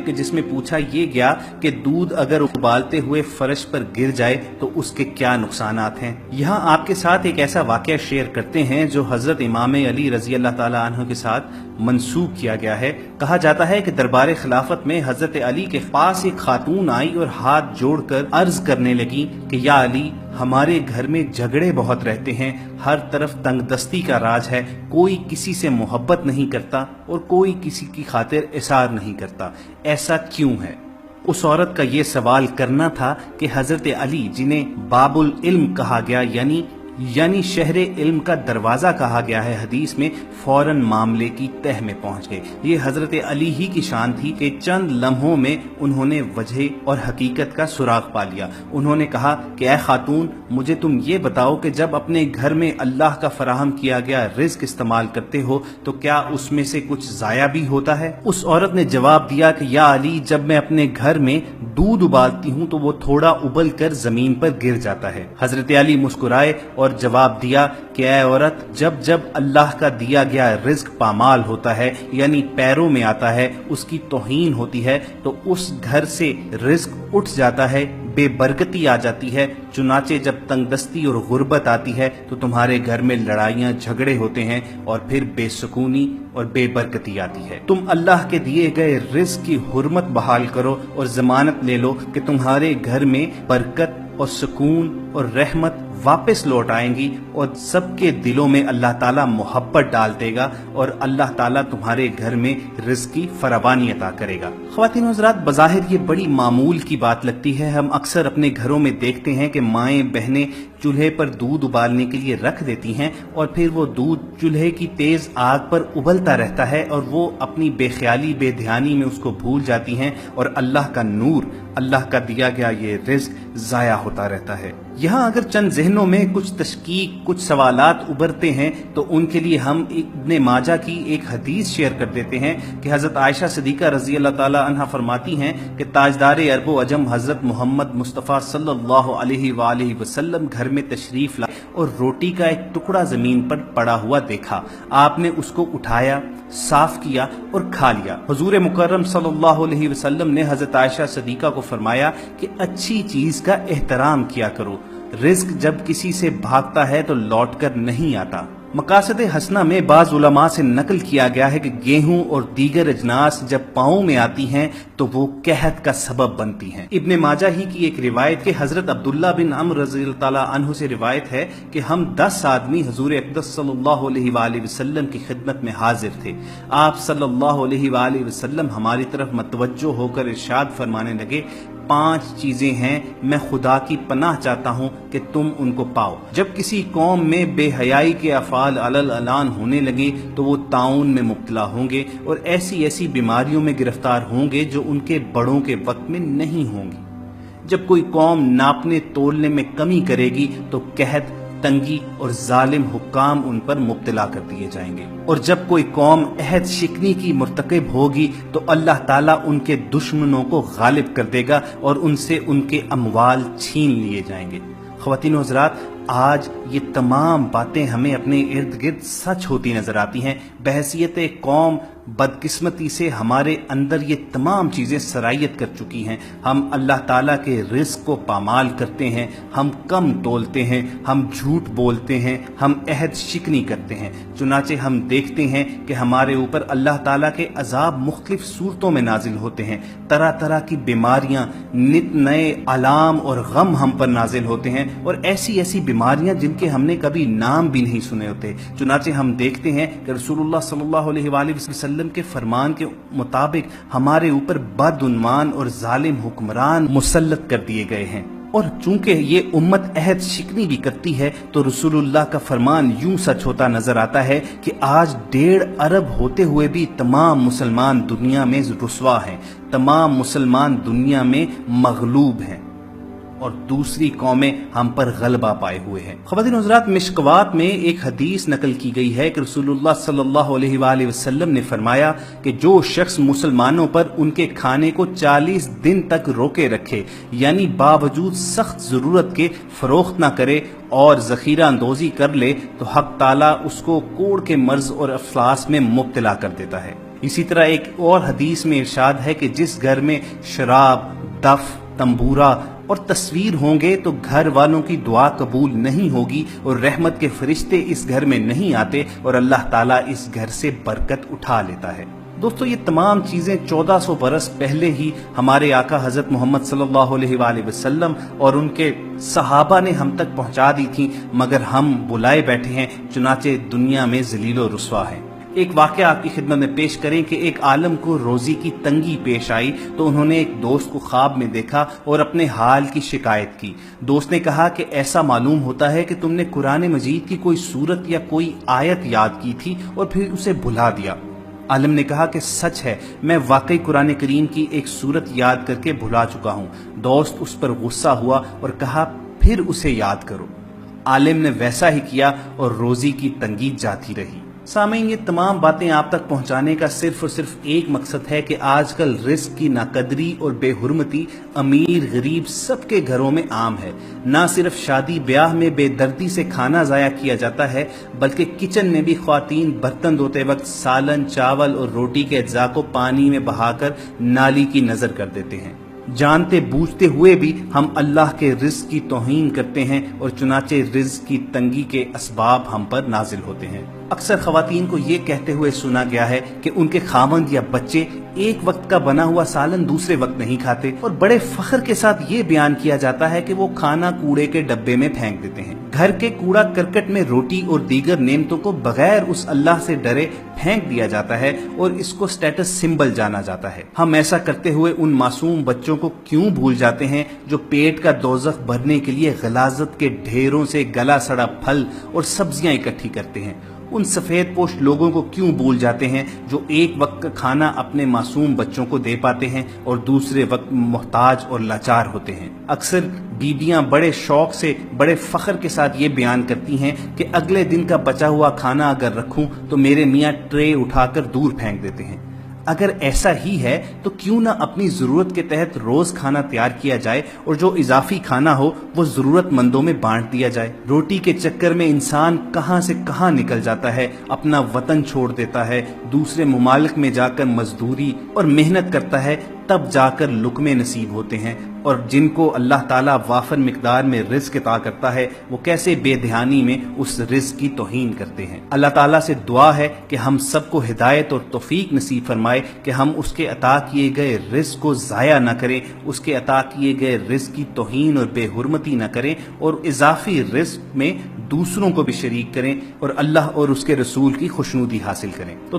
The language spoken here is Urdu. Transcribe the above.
کہ جس میں پوچھا یہ گیا کہ دودھ اگر ابالتے ہوئے فرش پر گر جائے تو اس کے کیا نقصانات ہیں۔ یہاں آپ کے ساتھ ایک ایسا واقعہ شیئر کرتے ہیں جو حضرت امام علی رضی اللہ تعالی عنہ کے ساتھ منسوب کیا گیا ہے۔ کہا جاتا ہے کہ دربار خلافت میں حضرت علی کے پاس ایک خاتون آئی اور ہاتھ جوڑ کر عرض کرنے لگی کہ یا علی، ہمارے گھر میں جھگڑے بہت رہتے ہیں، ہر طرف تنگ دستی کا راج ہے، کوئی کسی سے محبت نہیں کرتا اور کوئی کسی کی خاطر اثار نہیں کرتا، ایسا کیوں ہے؟ اس عورت کا یہ سوال کرنا تھا کہ حضرت علی، جنہیں باب العلم کہا گیا یعنی شہر علم کا دروازہ کہا گیا ہے حدیث میں، فوراً معاملے کی تہ میں پہنچ گئے۔ یہ حضرت علی ہی کی شان تھی کہ چند لمحوں میں انہوں نے وجہ اور حقیقت کا سراغ پا لیا۔ انہوں نے کہا کہ اے خاتون، مجھے تم یہ بتاؤ کہ جب اپنے گھر میں اللہ کا فراہم کیا گیا رزق استعمال کرتے ہو تو کیا اس میں سے کچھ ضائع بھی ہوتا ہے؟ اس عورت نے جواب دیا کہ یا علی، جب میں اپنے گھر میں دودھ ابالتی ہوں تو وہ تھوڑا ابل کر زمین پر گر جاتا ہے۔ حضرت علی مسکرائے اور جواب دیا کہ اے عورت، جب اللہ کا دیا گیا رزق پامال ہوتا ہے یعنی پیروں میں آتا ہے، اس کی توہین ہوتی ہے تو اس گھر سے رزق اٹھ جاتا ہے، بے برکتی آ جاتی ہے۔ چنانچہ جب تنگ دستی اور غربت آتی ہے تو تمہارے گھر میں لڑائیاں جھگڑے ہوتے ہیں اور پھر بے سکونی اور بے برکتی آتی ہے۔ تم اللہ کے دیے گئے رزق کی حرمت بحال کرو اور ضمانت لے لو کہ تمہارے گھر میں برکت اور سکون اور رحمت واپس لوٹ آئیں گی اور سب کے دلوں میں اللہ تعالیٰ محبت ڈال دے گا اور اللہ تعالیٰ تمہارے گھر میں رزق کی فراوانی عطا کرے گا۔ خواتین و حضرات، بظاہر یہ بڑی معمول کی بات لگتی ہے۔ ہم اکثر اپنے گھروں میں دیکھتے ہیں کہ مائیں بہنیں چولہے پر دودھ ابالنے کے لیے رکھ دیتی ہیں اور پھر وہ دودھ چولہے کی تیز آگ پر ابلتا رہتا ہے اور وہ اپنی بے خیالی بے دھیانی میں اس کو بھول جاتی ہیں اور اللہ کا نور، اللہ کا دیا گیا یہ رزق ضائع ہوتا رہتا ہے۔ یہاں اگر چند ذہنوں میں کچھ تشکیک، کچھ سوالات ابھرتے ہیں تو ان کے لیے ہم ابن ماجہ کی ایک حدیث شیئر کر دیتے ہیں کہ حضرت عائشہ صدیقہ رضی اللہ تعالی عنہا فرماتی ہیں کہ تاجدار عرب و عجم حضرت محمد مصطفیٰ صلی اللہ علیہ وآلہ وسلم گھر میں تشریف لائے اور روٹی کا ایک ٹکڑا زمین پر پڑا ہوا دیکھا۔ آپ نے اس کو اٹھایا، صاف کیا اور کھا لیا۔ حضور مکرم صلی اللہ علیہ وسلم نے حضرت عائشہ صدیقہ کو فرمایا کہ اچھی چیز کا احترام کیا کرو، رزق جب کسی سے بھاگتا ہے تو لوٹ کر نہیں آتا۔ مقاصد حسنہ میں بعض علماء سے نقل کیا گیا ہے کہ گیہوں اور دیگر اجناس جب پاؤں میں آتی ہیں تو وہ قحط کا سبب بنتی ہیں۔ ابن ماجہ ہی کی ایک روایت کہ حضرت عبداللہ بن عمرو رضی اللہ تعالیٰ عنہ سے روایت ہے کہ ہم 10 آدمی حضور اقدس صلی اللہ علیہ وآلہ وسلم کی خدمت میں حاضر تھے۔ آپ صلی اللہ علیہ وآلہ وسلم ہماری طرف متوجہ ہو کر ارشاد فرمانے لگے، 5 چیزیں ہیں، میں خدا کی پناہ چاہتا ہوں کہ تم ان کو پاؤ۔ جب کسی قوم میں بے حیائی کے افعال علل اعلان ہونے لگے تو وہ طاعون میں مبتلا ہوں گے اور ایسی بیماریوں میں گرفتار ہوں گے جو ان کے بڑوں کے وقت میں نہیں ہوں گی۔ جب کوئی قوم ناپنے تولنے میں کمی کرے گی تو قحط، تنگی اور ظالم حکام ان پر مبتلا کر دیے جائیں گے، اور جب کوئی قوم عہد شکنی کی مرتکب ہوگی تو اللہ تعالیٰ ان کے دشمنوں کو غالب کر دے گا اور ان سے ان کے اموال چھین لیے جائیں گے۔ خواتین و حضرات، آج یہ تمام باتیں ہمیں اپنے ارد گرد سچ ہوتی نظر آتی ہیں۔ بحیثیت قوم بدقسمتی سے ہمارے اندر یہ تمام چیزیں سرایت کر چکی ہیں۔ ہم اللہ تعالیٰ کے رزق کو پامال کرتے ہیں، ہم کم تولتے ہیں، ہم جھوٹ بولتے ہیں، ہم عہد شکنی کرتے ہیں۔ چنانچہ ہم دیکھتے ہیں کہ ہمارے اوپر اللہ تعالیٰ کے عذاب مختلف صورتوں میں نازل ہوتے ہیں، طرح طرح کی بیماریاں، نت نئے علام اور غم ہم پر نازل ہوتے ہیں، اور ایسی بیماریاں جن کے ہم نے کبھی نام بھی نہیں سنے ہوتے۔ چنانچہ ہم دیکھتے ہیں کہ رسول اللہ صلی اللہ علیہ وآلہ وسلم کے فرمان کے مطابق ہمارے اوپر بدعنوان اور ظالم حکمران مسلط کر دیے گئے ہیں، اور چونکہ یہ امت عہد شکنی بھی کرتی ہے تو رسول اللہ کا فرمان یوں سچ ہوتا نظر آتا ہے کہ آج 1.5 ارب ہوتے ہوئے بھی تمام مسلمان دنیا میں رسوا ہیں، تمام مسلمان دنیا میں مغلوب ہیں اور دوسری قومیں ہم پر غلبہ پائے ہوئے ہیں۔ خواتین و حضرات، مشکوات میں ایک حدیث نقل کی گئی ہے کہ رسول اللہ صلی اللہ علیہ وآلہ وسلم نے فرمایا کہ جو شخص مسلمانوں پر ان کے کھانے کو 40 دن تک روکے رکھے، یعنی باوجود سخت ضرورت کے فروخت نہ کرے اور ذخیرہ اندوزی کر لے، تو حق تعالیٰ اس کو کوڑ کے مرض اور افلاس میں مبتلا کر دیتا ہے۔ اسی طرح ایک اور حدیث میں ارشاد ہے کہ جس گھر میں شراب، دف، تنبورہ اور تصویر ہوں گے تو گھر والوں کی دعا قبول نہیں ہوگی اور رحمت کے فرشتے اس گھر میں نہیں آتے اور اللہ تعالیٰ اس گھر سے برکت اٹھا لیتا ہے۔ دوستو یہ تمام چیزیں 1400 برس پہلے ہی ہمارے آقا حضرت محمد صلی اللہ علیہ وآلہ وسلم اور ان کے صحابہ نے ہم تک پہنچا دی تھیں، مگر ہم بلائے بیٹھے ہیں، چنانچہ دنیا میں ذلیل و رسوا ہیں۔ ایک واقعہ آپ کی خدمت میں پیش کریں کہ ایک عالم کو روزی کی تنگی پیش آئی تو انہوں نے ایک دوست کو خواب میں دیکھا اور اپنے حال کی شکایت کی۔ دوست نے کہا کہ ایسا معلوم ہوتا ہے کہ تم نے قرآن مجید کی کوئی سورت یا کوئی آیت یاد کی تھی اور پھر اسے بھلا دیا۔ عالم نے کہا کہ سچ ہے، میں واقعی قرآن کریم کی ایک سورت یاد کر کے بھلا چکا ہوں۔ دوست اس پر غصہ ہوا اور کہا پھر اسے یاد کرو۔ عالم نے ویسا ہی کیا اور روزی کی تنگی جاتی رہی۔ سامعین، یہ تمام باتیں آپ تک پہنچانے کا صرف اور صرف ایک مقصد ہے کہ آج کل رزق کی ناقدری اور بے حرمتی امیر غریب سب کے گھروں میں عام ہے۔ نہ صرف شادی بیاہ میں بے دردی سے کھانا ضائع کیا جاتا ہے، بلکہ کچن میں بھی خواتین برتن دھوتے وقت سالن، چاول اور روٹی کے اجزاء کو پانی میں بہا کر نالی کی نظر کر دیتے ہیں۔ جانتے بوجھتے ہوئے بھی ہم اللہ کے رزق کی توہین کرتے ہیں اور چنانچہ رزق کی تنگی کے اسباب ہم پر نازل ہوتے ہیں۔ اکثر خواتین کو یہ کہتے ہوئے سنا گیا ہے کہ ان کے خاوند یا بچے ایک وقت کا بنا ہوا سالن دوسرے وقت نہیں کھاتے، اور بڑے فخر کے ساتھ یہ بیان کیا جاتا ہے کہ وہ کھانا کوڑے کے ڈبے میں پھینک دیتے ہیں۔ گھر کے کوڑا کرکٹ میں روٹی اور دیگر نعمتوں کو بغیر اس اللہ سے ڈرے پھینک دیا جاتا ہے اور اس کو سٹیٹس سمبل جانا جاتا ہے۔ ہم ایسا کرتے ہوئے ان معصوم بچوں کو کیوں بھول جاتے ہیں جو پیٹ کا دوزخ بھرنے کے لیے غلاظت کے ڈھیروں سے گلا سڑا پھل اور سبزیاں اکٹھی کرتے ہیں؟ ان سفید پوش لوگوں کو کیوں بھول جاتے ہیں جو ایک وقت کا کھانا اپنے معصوم بچوں کو دے پاتے ہیں اور دوسرے وقت محتاج اور لاچار ہوتے ہیں؟ اکثر بیبیاں بڑے شوق سے بڑے فخر کے ساتھ یہ بیان کرتی ہیں کہ اگلے دن کا بچا ہوا کھانا اگر رکھوں تو میرے میاں ٹرے اٹھا کر دور پھینک دیتے ہیں۔ اگر ایسا ہی ہے تو کیوں نہ اپنی ضرورت کے تحت روز کھانا تیار کیا جائے اور جو اضافی کھانا ہو وہ ضرورت مندوں میں بانٹ دیا جائے۔ روٹی کے چکر میں انسان کہاں سے کہاں نکل جاتا ہے، اپنا وطن چھوڑ دیتا ہے، دوسرے ممالک میں جا کر مزدوری اور محنت کرتا ہے، تب جا کر لقمے نصیب ہوتے ہیں، اور جن کو اللہ تعالیٰ وافر مقدار میں رزق عطا کرتا ہے وہ کیسے بے دھیانی میں اس رزق کی توہین کرتے ہیں۔ اللہ تعالیٰ سے دعا ہے کہ ہم سب کو ہدایت اور توفیق نصیب فرمائے کہ ہم اس کے عطا کیے گئے رزق کو ضائع نہ کریں، اس کے عطا کیے گئے رزق کی توہین اور بے حرمتی نہ کریں، اور اضافی رزق میں دوسروں کو بھی شریک کریں اور اللہ اور اس کے رسول کی خوشنودی حاصل کریں۔ تو